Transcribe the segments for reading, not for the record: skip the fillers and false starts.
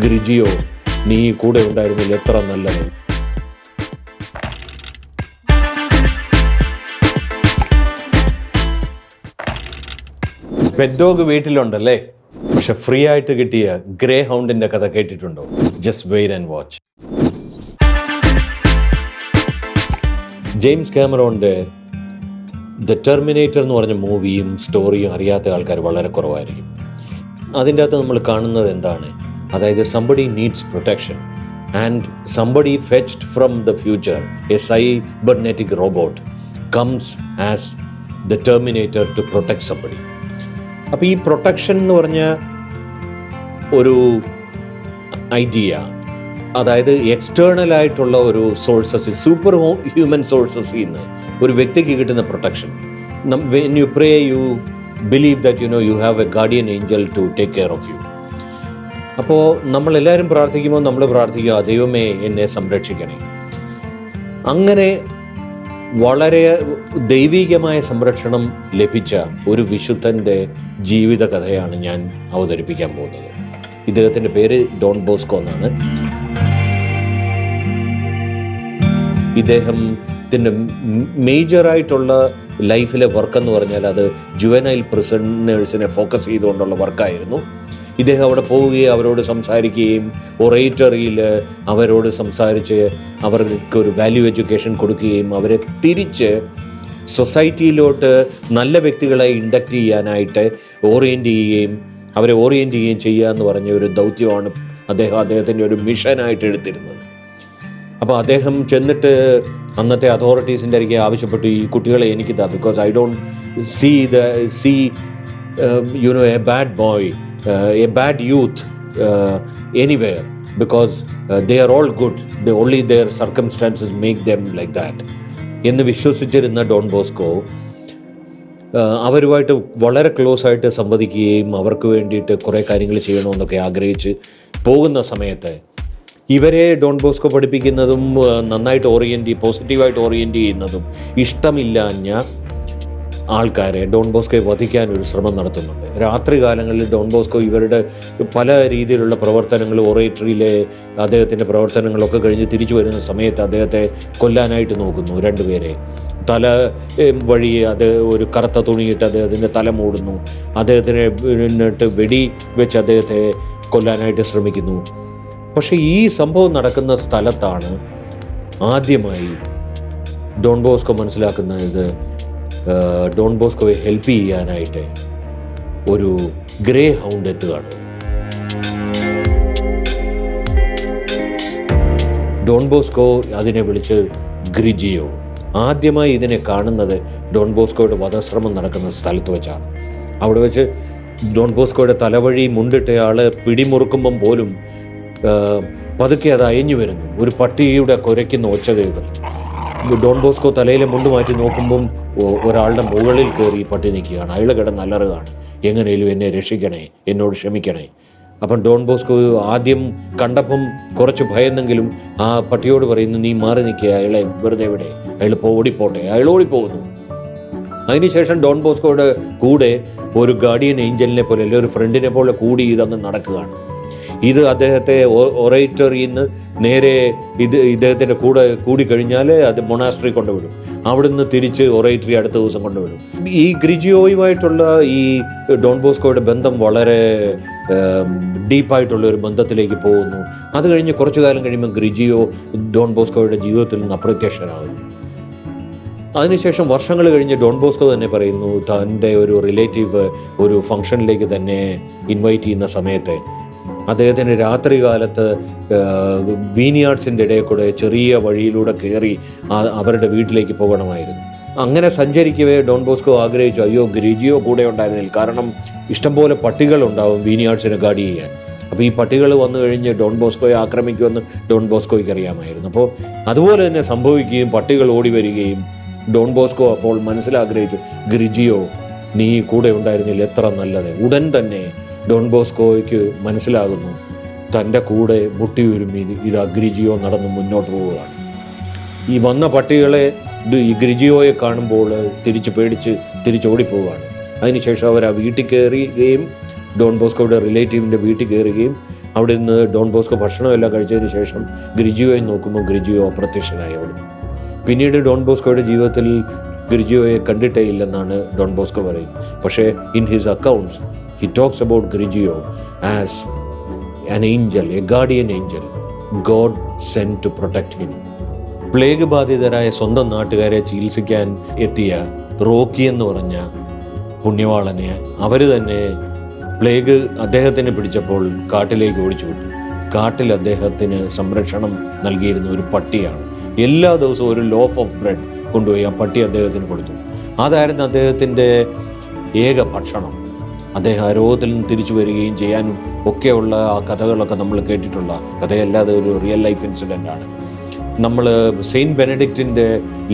ഗ്രിജിയോ, നീ കൂടെ ഉണ്ടായിരുന്നില്ല, എത്ര നല്ലത്. പെറ്റ് ഡോഗ് വീട്ടിലുണ്ടല്ലേ? പക്ഷെ ഫ്രീ ആയിട്ട് കിട്ടിയ ഗ്രേ ഹൗണ്ടിന്റെ കഥ കേട്ടിട്ടുണ്ടോ? Just wait and watch. James കാമറോണിന്റെ ദ ടെർമിനേറ്റർ എന്ന് പറഞ്ഞ മൂവിയും സ്റ്റോറിയും അറിയാത്ത ആൾക്കാർ വളരെ കുറവായിരിക്കും. അതിൻ്റെ അകത്ത് നമ്മൾ കാണുന്നത് എന്താണ്? അതായത് somebody needs protection and somebody fetched from the future, A cybernetic robot comes as the Terminator to protect somebody. അപ്പോൾ ഈ പ്രൊട്ടക്ഷൻ എന്ന് പറഞ്ഞ ഒരു ഐഡിയ, അതായത് എക്സ്റ്റേണൽ ആയിട്ടുള്ള ഒരു സോഴ്സസ്, സൂപ്പർ ഹ്യൂമൻ സോഴ്സസിൽ നിന്ന് ഒരു വ്യക്തിക്ക് കിട്ടുന്ന protection. When you pray you believe that you have a guardian angel to take care of you. അപ്പോൾ നമ്മളെല്ലാവരും പ്രാർത്ഥിക്കുമ്പോൾ നമ്മൾ പ്രാർത്ഥിക്കുക, ദൈവമേ എന്നെ സംരക്ഷിക്കണേ. അങ്ങനെ വളരെ ദൈവികമായ സംരക്ഷണം ലഭിച്ച ഒരു വിശുദ്ധൻ്റെ ജീവിത കഥയാണ് ഞാൻ അവതരിപ്പിക്കാൻ പോകുന്നത്. ഇദ്ദേഹത്തിൻ്റെ പേര് ഡോൺ ബോസ്കോ എന്നാണ്. ഇദ്ദേഹത്തിൻ്റെ മേജറായിട്ടുള്ള ലൈഫിലെ വർക്ക് എന്ന് പറഞ്ഞാൽ അത് ജുവനൈൽ പ്രിസണേഴ്സിനെ ഫോക്കസ് ചെയ്തുകൊണ്ടുള്ള വർക്കായിരുന്നു. ഇദ്ദേഹം അവിടെ പോവുകയും അവരോട് സംസാരിക്കുകയും ഒറേറ്ററിയിൽ അവരോട് സംസാരിച്ച് അവർക്ക് ഒരു വാല്യൂ എഡ്യൂക്കേഷൻ കൊടുക്കുകയും അവരെ തിരിച്ച് സൊസൈറ്റിയിലോട്ട് നല്ല വ്യക്തികളെ ഇൻഡക്റ്റ് ചെയ്യാനായിട്ട് അവരെ ഓറിയൻറ്റ് ചെയ്യുകയും ചെയ്യുക എന്ന് പറഞ്ഞ ഒരു ദൗത്യമാണ് അദ്ദേഹത്തിൻ്റെ ഒരു മിഷനായിട്ട് എടുത്തിരുന്നത്. അപ്പോൾ അദ്ദേഹം ചെന്നിട്ട് അന്നത്തെ അതോറിറ്റീസിൻ്റെ അരികെ ആവശ്യപ്പെട്ടു, ഈ കുട്ടികളെ എനിക്ക് താ, because I don't see a bad boy, a bad youth anywhere, because they are all good, only their circumstances make them like that എന്ന് വിശ്വസിച്ചിരുന്ന ഡോൺ ബോസ്കോ അവരുമായിട്ട് വളരെ ക്ലോസ് ആയിട്ട് സംവദിക്കുകയും അവർക്ക് വേണ്ടിയിട്ട് കുറേ കാര്യങ്ങൾ ചെയ്യണമെന്നൊക്കെ ആഗ്രഹിച്ച് പോകുന്ന സമയത്ത് ഇവരെ ഡോൺ ബോസ്കോ പഠിപ്പിക്കുന്നതും നന്നായിട്ട് പോസിറ്റീവായിട്ട് ഓറിയൻറ്റ് ചെയ്യുന്നതും ഇഷ്ടമില്ലാഞ്ഞ ആൾക്കാരെ ഡോൺ ബോസ്കോയെ വധിക്കാൻ ഒരു ശ്രമം നടത്തുന്നുണ്ട്. രാത്രി കാലങ്ങളിൽ ഡോൺ ബോസ്കോ ഇവരുടെ പല രീതിയിലുള്ള പ്രവർത്തനങ്ങൾ, ഒറേറ്ററിയിലെ അദ്ദേഹത്തിൻ്റെ പ്രവർത്തനങ്ങളൊക്കെ കഴിഞ്ഞ് തിരിച്ചു വരുന്ന സമയത്ത് അദ്ദേഹത്തെ കൊല്ലാനായിട്ട് നോക്കുന്നു. രണ്ടുപേരെ തല വഴി ഒരു കറുത്ത തുണിയിട്ട് അദ്ദേഹത്തിൻ്റെ തല മൂടുന്നു. അദ്ദേഹത്തിനെ വെടി വെച്ച് അദ്ദേഹത്തെ കൊല്ലാനായിട്ട് ശ്രമിക്കുന്നു. പക്ഷേ ഈ സംഭവം നടക്കുന്ന സ്ഥലത്താണ് ആദ്യമായി ഡോൺ ബോസ്കോ മനസ്സിലാക്കുന്നത് ഡോൺ ബോസ്കോയെ ഹെൽപ്പ് ചെയ്യാനായിട്ട് ഒരു ഗ്രേ ഹൗണ്ട് എത്തുകയാണ്. ഡോൺ ബോസ്കോ അതിനെ വിളിച്ച് ഗ്രിജിയോ. ആദ്യമായി ഇതിനെ കാണുന്നത് ഡോൺ ബോസ്കോയുടെ വധശ്രമം നടക്കുന്ന സ്ഥലത്ത് വെച്ചാണ്. അവിടെ വെച്ച് ഡോൺ ബോസ്കോയുടെ തലവഴി മുണ്ടിട്ടയാൾ പിടിമുറുക്കുമ്പം പോലും പതുക്കെ അത് അയഞ്ഞു വരുന്നു. ഒരു പട്ടിയുടെ കുരയ്ക്കുന്ന ഒച്ച കേൾക്കുന്നു. ഡോൺ ബോസ്കോ തലയിലെ മുണ്ട് മാറ്റി നോക്കുമ്പം ഒരാളുടെ മുകളിൽ കയറി പട്ടി നിൽക്കുകയാണ്. അയാൾ കിടന്ന് അലറുകയാണ്, എങ്ങനെയും എന്നെ രക്ഷിക്കണേ, എന്നോട് ക്ഷമിക്കണേ. അപ്പം ഡോൺ ബോസ്കോ ആദ്യം കണ്ടപ്പം കുറച്ച് ഭയന്നെങ്കിലും ആ പട്ടിയോട് പറയുന്നു, നീ മാറി നിൽക്കുക, അയാളെ വെറുതെ വിടെ, അയാൾ ഓടിപ്പോട്ടെ. അയാൾ ഓടിപ്പോകുന്നു. അതിനുശേഷം ഡോൺ ബോസ്കോയുടെ കൂടെ ഒരു ഗാർഡിയൻ ഏഞ്ചലിനെ പോലെ, അല്ലെങ്കിൽ ഒരു ഫ്രണ്ടിനെ പോലെ കൂടി ഇതങ്ങ് നടക്കുകയാണ്. ഇത് അദ്ദേഹത്തെ ഒറേറ്ററിയിൽ നിന്ന് നേരെ ഇദ്ദേഹത്തിൻ്റെ കൂടിക്കഴിഞ്ഞാൽ അത് മൊണാസ്ട്രി കൊണ്ടുവിടും. അവിടുന്ന് തിരിച്ച് ഒറേറ്ററി അടുത്ത ദിവസം കൊണ്ടുവിടും. ഈ ഗ്രിജിയോയുമായിട്ടുള്ള ഈ ഡോൺ ബോസ്കോയുടെ ബന്ധം വളരെ ഡീപ്പായിട്ടുള്ള ഒരു ബന്ധത്തിലേക്ക് പോകുന്നു. അത് കഴിഞ്ഞ് കുറച്ചു കാലം കഴിയുമ്പോൾ ഗ്രിജിയോ ഡോൺ ബോസ്കോയുടെ ജീവിതത്തിൽ നിന്ന് അപ്രത്യക്ഷനാകുന്നു. അതിനുശേഷം വർഷങ്ങൾ കഴിഞ്ഞ് ഡോൺ ബോസ്കോ തന്നെ പറയുന്നു, തൻ്റെ ഒരു റിലേറ്റീവ് ഒരു ഫംഗ്ഷനിലേക്ക് തന്നെ ഇൻവൈറ്റ് ചെയ്യുന്ന സമയത്ത് അദ്ദേഹത്തിന് രാത്രി കാലത്ത് വീനിയാർഡ്സിൻ്റെ ഇടയിൽ കൂടെ ചെറിയ വഴിയിലൂടെ കയറി അവരുടെ വീട്ടിലേക്ക് പോകണമായിരുന്നു. അങ്ങനെ സഞ്ചരിക്കവേ ഡോൺ ബോസ്കോ ആഗ്രഹിച്ചു, അയ്യോ ഗ്രിജിയോ കൂടെ ഉണ്ടായിരുന്നില്ല, കാരണം ഇഷ്ടംപോലെ പട്ടികളുണ്ടാവും വീനിയാർഡ്സിനെ ഗാർഡ് ചെയ്യാൻ. അപ്പോൾ ഈ പട്ടികൾ വന്നു കഴിഞ്ഞ് ഡോൺ ബോസ്കോയെ ആക്രമിക്കുമെന്ന് ഡോൺ ബോസ്കോയ്ക്ക് അറിയാമായിരുന്നു. അപ്പോൾ അതുപോലെ തന്നെ സംഭവിക്കുകയും പട്ടികൾ ഓടി വരികയും ഡോൺ ബോസ്കോ അപ്പോൾ മനസ്സിലാഗ്രഹിച്ചു, ഗ്രിജിയോ നീ കൂടെ ഉണ്ടായിരുന്നില്ല, എത്ര നല്ലത്. ഉടൻ തന്നെ ഡോൺ ബോസ്കോയ്ക്ക് മനസ്സിലാകുന്നു, തൻ്റെ കൂടെ മുട്ടിയുരുമി ഇത് ഗ്രിജിയോ നടന്ന് മുന്നോട്ട് പോവുകയാണ്. ഈ വന്ന പട്ടികളെ ഈ ഗ്രിജിയോയെ കാണുമ്പോൾ പേടിച്ച് തിരിച്ചോടിപ്പോവുകയാണ്. അതിനുശേഷം അവർ ആ വീട്ടിൽ കയറുകയും ഡോൺ ബോസ്കോയുടെ റിലേറ്റീവിൻ്റെ വീട്ടിൽ കയറുകയും അവിടെ നിന്ന് ഡോൺ ബോസ്കോ ഭക്ഷണമെല്ലാം കഴിച്ചതിന് ശേഷം ഗ്രിജിയോയെ നോക്കുമ്പോൾ ഗ്രിജിയോ അപ്രത്യക്ഷനായി അവിടെ. പിന്നീട് ഡോൺ ബോസ്കോയുടെ ജീവിതത്തിൽ ഗ്രിജിയോയെ കണ്ടിട്ടേ ഇല്ലെന്നാണ് ഡോൺ ബോസ്കോ പറയുന്നത്. പക്ഷേ in his accounts he talks about Grigio as an angel, a guardian angel, God sent to protect him. Plague ബാധിതരായ സ്വന്തം നാട്ടുകാരെ ചികിത്സിക്കാൻ എത്തിയ റോക്കി എന്ന് പറഞ്ഞ പുണ്യവാളനെ അവർ തന്നെ പ്ലേഗ് അദ്ദേഹത്തിന് പിടിച്ചപ്പോൾ കാട്ടിലേക്ക് ഓടിച്ചു വിട്ടു. കാട്ടിൽ അദ്ദേഹത്തിന് സംരക്ഷണം നൽകിയിരുന്ന ഒരു പട്ടിയാണ്. എല്ലാ ദിവസവും ഒരു ലോഫ് ഓഫ് ബ്രെഡ് കൊണ്ടുപോയി ആ പട്ടി അദ്ദേഹത്തിന് കൊടുത്തു. അതായിരുന്നു അദ്ദേഹത്തിൻ്റെ ഏക ഭക്ഷണം. അദ്ദേഹം ആ രോഗത്തിൽ നിന്ന് തിരിച്ചു വരികയും ചെയ്യാനും ഒക്കെയുള്ള ആ കഥകളൊക്കെ നമ്മൾ കേട്ടിട്ടുള്ള കഥയല്ലാതെ ഒരു റിയൽ ലൈഫ് ഇൻസിഡൻ്റ് ആണ്. നമ്മൾ സെയിൻറ്റ് ബെനഡിക്റ്റിൻ്റെ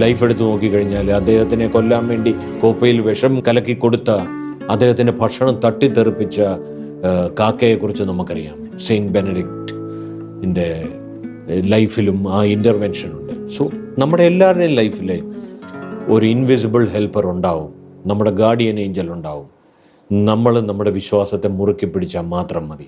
ലൈഫ് എടുത്ത് നോക്കിക്കഴിഞ്ഞാൽ അദ്ദേഹത്തിനെ കൊല്ലാൻ വേണ്ടി കോപ്പയിൽ വിഷം കലക്കി കൊടുത്ത, അദ്ദേഹത്തിൻ്റെ ഭക്ഷണം തട്ടിത്തെറിപ്പിച്ച കാക്കയെക്കുറിച്ച് നമുക്കറിയാം. സെയിൻറ്റ് ബെനഡിക്റ്റിൻ്റെ ലൈഫിലും ആ ഇൻ്റർവെൻഷൻ ഉണ്ട്. സോ നമ്മുടെ എല്ലാവരുടെയും ലൈഫിൽ ഒരു ഇൻവിസിബിൾ ഹെൽപ്പർ ഉണ്ടാവും, നമ്മുടെ ഗാർഡിയൻ ഏഞ്ചൽ ഉണ്ടാവും. നമ്മൾ നമ്മുടെ വിശ്വാസത്തെ മുറുക്കി പിടിച്ചാൽ മാത്രം മതി.